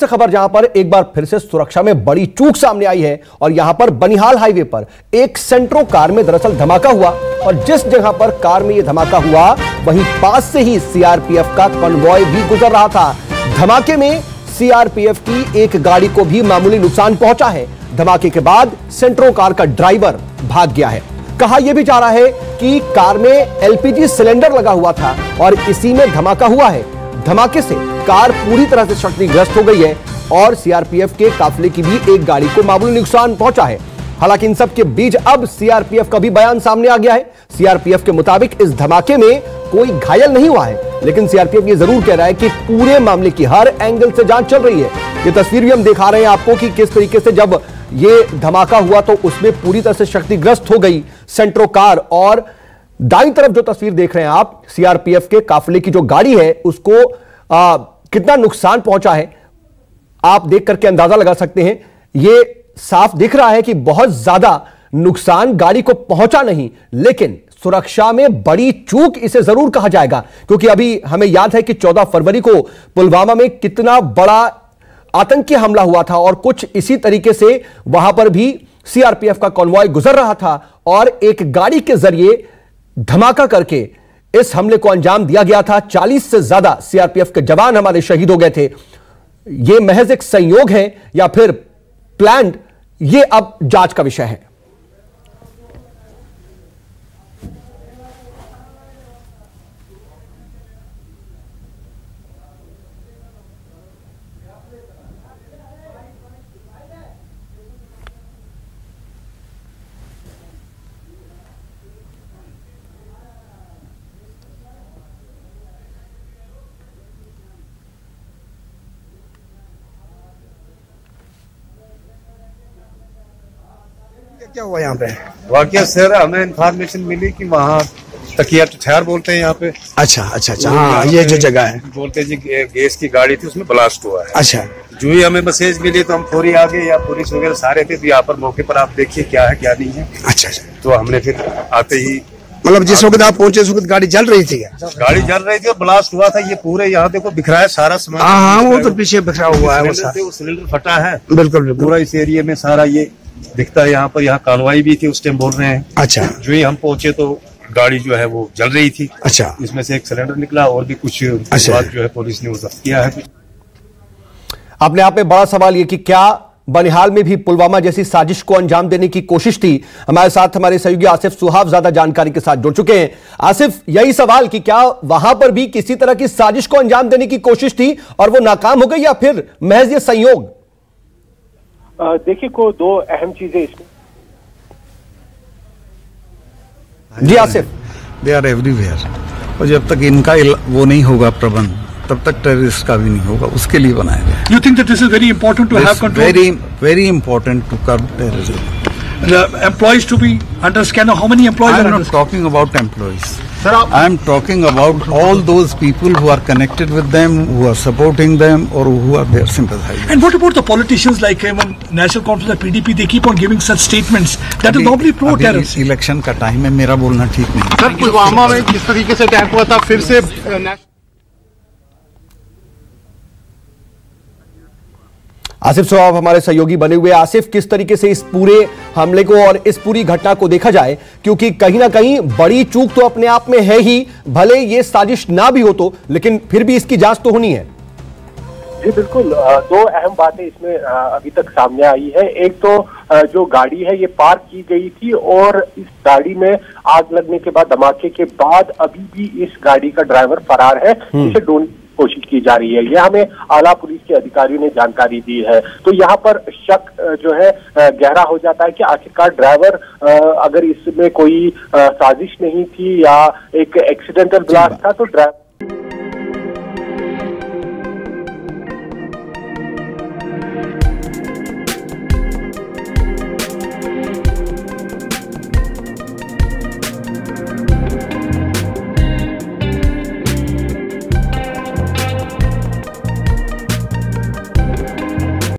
खबर जहां पर एक बार फिर से सुरक्षा में बड़ी चूक सामने आई है और यहां पर बनिहाल हाईवे पर एक सेंट्रो कार में दरअसल धमाका हुआ और जिस जगह पर कार में यह धमाका हुआ वहीं पास से ही सीआरपीएफ का कॉन्वॉय भी गुजर रहा था। धमाके में सीआरपीएफ की एक गाड़ी को भी मामूली नुकसान पहुंचा है। धमाके के बाद सेंट्रो कार का ड्राइवर भाग गया है। कहा यह भी जा रहा है कि कार में एलपीजी सिलेंडर लगा हुआ था और इसी में धमाका हुआ है। धमाके से कार पूरी तरह से क्षतिग्रस्त हो गई है और सीआरपीएफ के काफिले की भी एक गाड़ी को मामूली नुकसान पहुंचा है। हालांकि इन सब के बीच अब सीआरपीएफ का भी बयान सामने आ गया है। सीआरपीएफ के मुताबिक इस धमाके में कोई घायल नहीं हुआ है, लेकिन सीआरपीएफ ये जरूर कह रहा है कि पूरे मामले की हर एंगल से जांच चल रही है। ये तस्वीर भी हम दिखा रहे हैं आपको कि किस तरीके से जब ये धमाका हुआ तो उसमें पूरी तरह से क्षतिग्रस्त हो गई सेंट्रो कार और दाईं तरफ जो तस्वीर देख रहे हैं आप, सीआरपीएफ के काफिले की जो गाड़ी है उसको कितना नुकसान पहुंचा है आप देख करके अंदाजा लगा सकते हैं। ये साफ दिख रहा है कि बहुत ज्यादा नुकसान गाड़ी को पहुंचा नहीं, लेकिन सुरक्षा में बड़ी चूक इसे जरूर कहा जाएगा, क्योंकि अभी हमें याद है कि 14 फरवरी को पुलवामा में कितना बड़ा आतंकी हमला हुआ था और कुछ इसी तरीके से वहां पर भी सीआरपीएफ का कॉन्वॉय गुजर रहा था और एक गाड़ी के जरिए धमाका करके इस हमले को अंजाम दिया गया था। 40 से ज्यादा सीआरपीएफ के जवान हमारे शहीद हो गए थे। यह महज एक संयोग है या फिर प्लान्ड, यह अब जांच का विषय है। क्या हुआ यहाँ पे? वाकया सर, हमें इन्फॉर्मेशन मिली कि वहाँ तकिया ठहर बोलते हैं यहाँ पे। अच्छा अच्छा अच्छा, हाँ ये जो जगह है बोलते हैं जी गैस की गाड़ी थी उसमें ब्लास्ट हुआ है। अच्छा, जो ही हमें मैसेज मिली तो हम फौरी आ गए, या पुलिस वगैरह सारे थे, तो यहाँ पर मौके पर आप देखिए क्या है क्या नहीं है। अच्छा अच्छा, तो हमने फिर आते ही मतलब जिस वक्त आप पहुंचे उस वक्त गाड़ी जल रही थी? गाड़ी जल रही थी और ब्लास्ट हुआ था। ये पूरे यहाँ देखो बिखरा है सारा सामान। हाँ वो तो पीछे बिखरा हुआ है, वो सिलेंडर फटा है बिल्कुल पूरा इस एरिया में सारा ये दिखता है। यहाँ पर यहाँ कानवाई भी थी उस टाइम बोल रहे हैं। अच्छा, जो ही हम पहुंचे तो गाड़ी जो है वो जल रही थी। अच्छा, इसमें से एक सिलेंडर निकला और भी कुछ बात जो है पुलिस ने जब्त किया है। अपने आप में बड़ा सवाल ये कि क्या बनिहाल में भी पुलवामा जैसी साजिश को अंजाम देने की कोशिश थी? हमारे साथ हमारे सहयोगी आसिफ सुहाव ज्यादा जानकारी के साथ जुड़ चुके हैं। आसिफ, यही सवाल कि क्या वहां पर भी किसी तरह की साजिश को अंजाम देने की कोशिश थी और वो नाकाम हो गई या फिर महज ये संयोग? देखिए को दो अहम चीजें इसमें। जी आसिफ, दे आर एवरीवेयर, और जब तक इनका वो नहीं होगा प्रबंध तब तक टेररिस्ट का भी नहीं होगा, उसके लिए बनाया गया। You think that this is very important to have control? Very important to curb terrorism. The employees to be under scanner. How many employees I are am under not talking about employees. Sir, I am talking about all those people who are connected with them, who are supporting them, or who are their sympathizers. And what about the politicians like even National Conference of PDP? They keep on giving such statements that is normally pro-terrorist. Election का time है, मेरा बोलना ठीक नहीं। Sir, Pulwama में जिस तरीके से अटैक हुआ था, फिर से आसिफ सुहाव हमारे सहयोगी बने हुए। आसिफ, किस तरीके से इस पूरे हमले को और इस पूरी घटना को देखा जाए, क्योंकि कहीं ना कहीं बड़ी चूक तो अपने आप में है ही, भले ये साजिश ना भी हो तो, लेकिन फिर भी इसकी जांच तो होनी है। जी बिल्कुल, दो अहम बातें इसमें अभी तक सामने आई है। एक तो जो गाड़ी है ये पार्क की गई थी और इस गाड़ी में आग लगने के बाद, धमाके के बाद अभी भी इस गाड़ी का ड्राइवर फरार है, जिसे ढूंढने की कोशिश की जा रही है। यह हमें आला पुलिस के अधिकारियों ने जानकारी दी है। तो यहाँ पर शक जो है गहरा हो जाता है कि आखिरकार ड्राइवर, अगर इसमें कोई साजिश नहीं थी या एक एक्सीडेंटल ब्लास्ट था, तो ड्राइवर